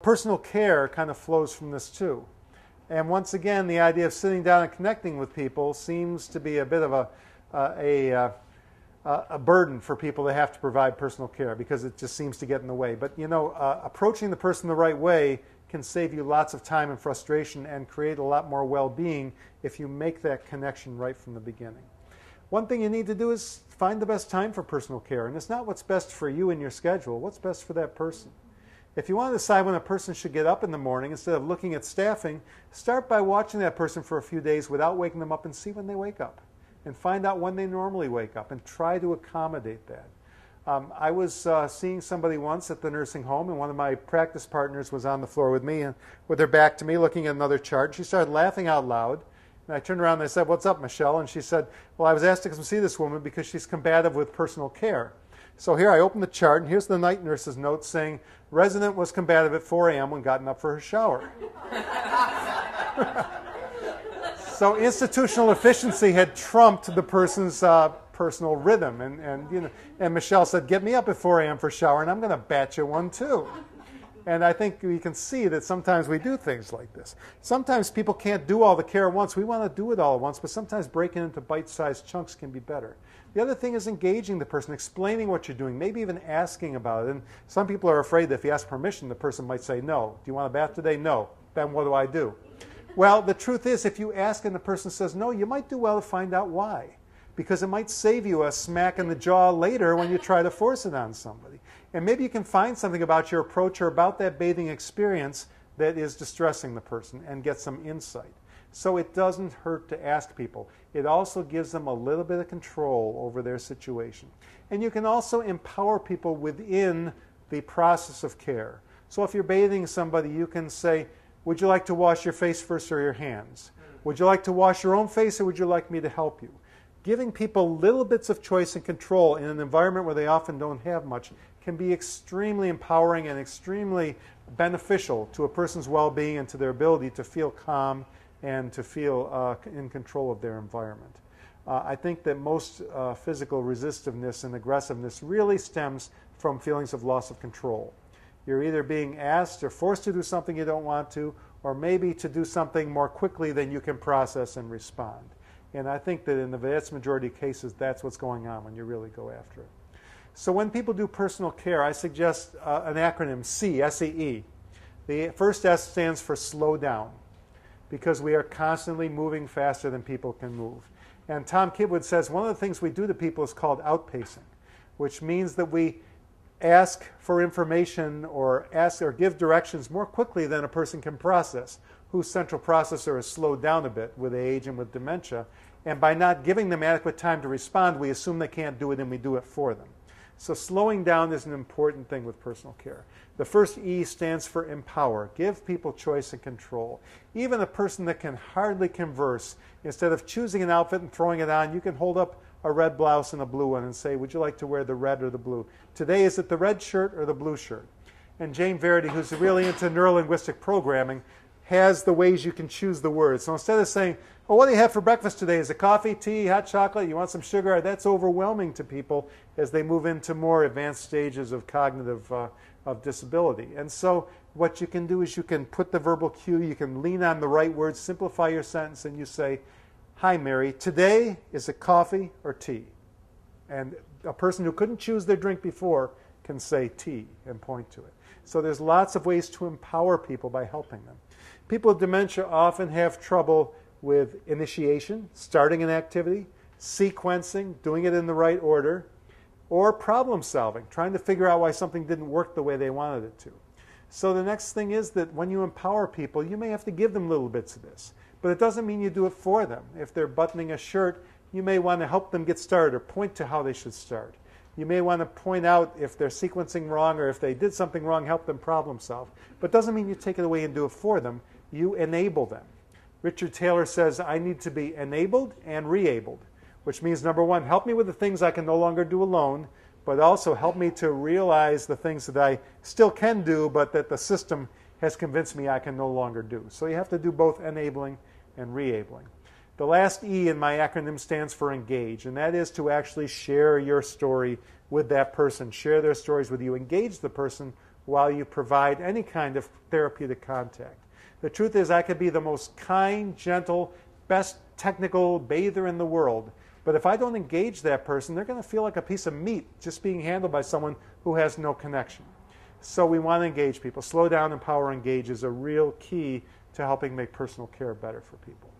personal care kind of flows from this too. And once again, the idea of sitting down and connecting with people seems to be a bit of a burden for people that have to provide personal care because it just seems to get in the way. But you know, approaching the person the right way can save you lots of time and frustration and create a lot more well-being if you make that connection right from the beginning. One thing you need to do is find the best time for personal care. And it's not what's best for you in your schedule, what's best for that person. If you want to decide when a person should get up in the morning, instead of looking at staffing, start by watching that person for a few days without waking them up and see when they wake up. And find out when they normally wake up and try to accommodate that. I was seeing somebody once at the nursing home, and one of my practice partners was on the floor with me, and with her back to me looking at another chart. She started laughing out loud. And I turned around and I said, "What's up, Michelle?" And she said, "Well, I was asked to come see this woman because she's combative with personal care." So here I opened the chart, and here's the night nurse's note saying, "Resident was combative at 4 a.m. when gotten up for her shower." So institutional efficiency had trumped the person's personal rhythm. And Michelle said, "Get me up at 4 a.m. for a shower, and I'm going to bat you one too." And I think we can see that sometimes we do things like this. Sometimes people can't do all the care at once. We want to do it all at once, but sometimes breaking into bite-sized chunks can be better. The other thing is engaging the person, explaining what you're doing, maybe even asking about it. And some people are afraid that if you ask permission, the person might say, "No. Do you want a bath today?" "No." "Then what do I do?" Well, the truth is, if you ask and the person says no, you might do well to find out why. Because it might save you a smack in the jaw later when you try to force it on somebody. And maybe you can find something about your approach or about that bathing experience that is distressing the person and get some insight. So it doesn't hurt to ask people. It also gives them a little bit of control over their situation. And you can also empower people within the process of care. So if you're bathing somebody, you can say, "Would you like to wash your face first or your hands? Would you like to wash your own face or would you like me to help you?" Giving people little bits of choice and control in an environment where they often don't have much can be extremely empowering and extremely beneficial to a person's well-being and to their ability to feel calm and to feel in control of their environment. I think that most physical resistiveness and aggressiveness really stems from feelings of loss of control. You're either being asked or forced to do something you don't want to, or maybe to do something more quickly than you can process and respond. And I think that in the vast majority of cases, that's what's going on when you really go after it. So when people do personal care, I suggest an acronym, SEE, S-E-E. The first S stands for slow down, because we are constantly moving faster than people can move. And Tom Kidwood says one of the things we do to people is called outpacing, which means that we ask for information or give directions more quickly than a person can process, whose central processor is slowed down a bit with age and with dementia. And by not giving them adequate time to respond, we assume they can't do it and we do it for them. So slowing down is an important thing with personal care. The first E stands for empower. Give people choice and control. Even a person that can hardly converse, instead of choosing an outfit and throwing it on, you can hold up a red blouse and a blue one and say, "Would you like to wear the red or the blue? Today, is it the red shirt or the blue shirt?" And Jane Verity, who's really into neurolinguistic programming, has the ways you can choose the words. So instead of saying, "Well, what do you have for breakfast today? Is it coffee, tea, hot chocolate? You want some sugar?" That's overwhelming to people as they move into more advanced stages of cognitive of disability. And so what you can do is you can put the verbal cue, you can lean on the right words, simplify your sentence, and you say, "Hi, Mary, today is it coffee or tea?" And a person who couldn't choose their drink before can say tea and point to it. So there's lots of ways to empower people by helping them. People with dementia often have trouble with initiation, starting an activity, sequencing, doing it in the right order, or problem solving, trying to figure out why something didn't work the way they wanted it to. So the next thing is that when you empower people, you may have to give them little bits of this, but it doesn't mean you do it for them. If they're buttoning a shirt, you may want to help them get started or point to how they should start. You may want to point out if they're sequencing wrong or if they did something wrong, help them problem solve. But it doesn't mean you take it away and do it for them. You enable them. Richard Taylor says, "I need to be enabled and re-abled," which means, number one, help me with the things I can no longer do alone, but also help me to realize the things that I still can do, but that the system has convinced me I can no longer do. So you have to do both enabling and re-abling. The last E in my acronym stands for engage, and that is to actually share your story with that person, share their stories with you, engage the person while you provide any kind of therapeutic contact. The truth is, I could be the most kind, gentle, best technical bather in the world, but if I don't engage that person, they're going to feel like a piece of meat just being handled by someone who has no connection. So we want to engage people. Slow down, empower, engage is a real key to helping make personal care better for people.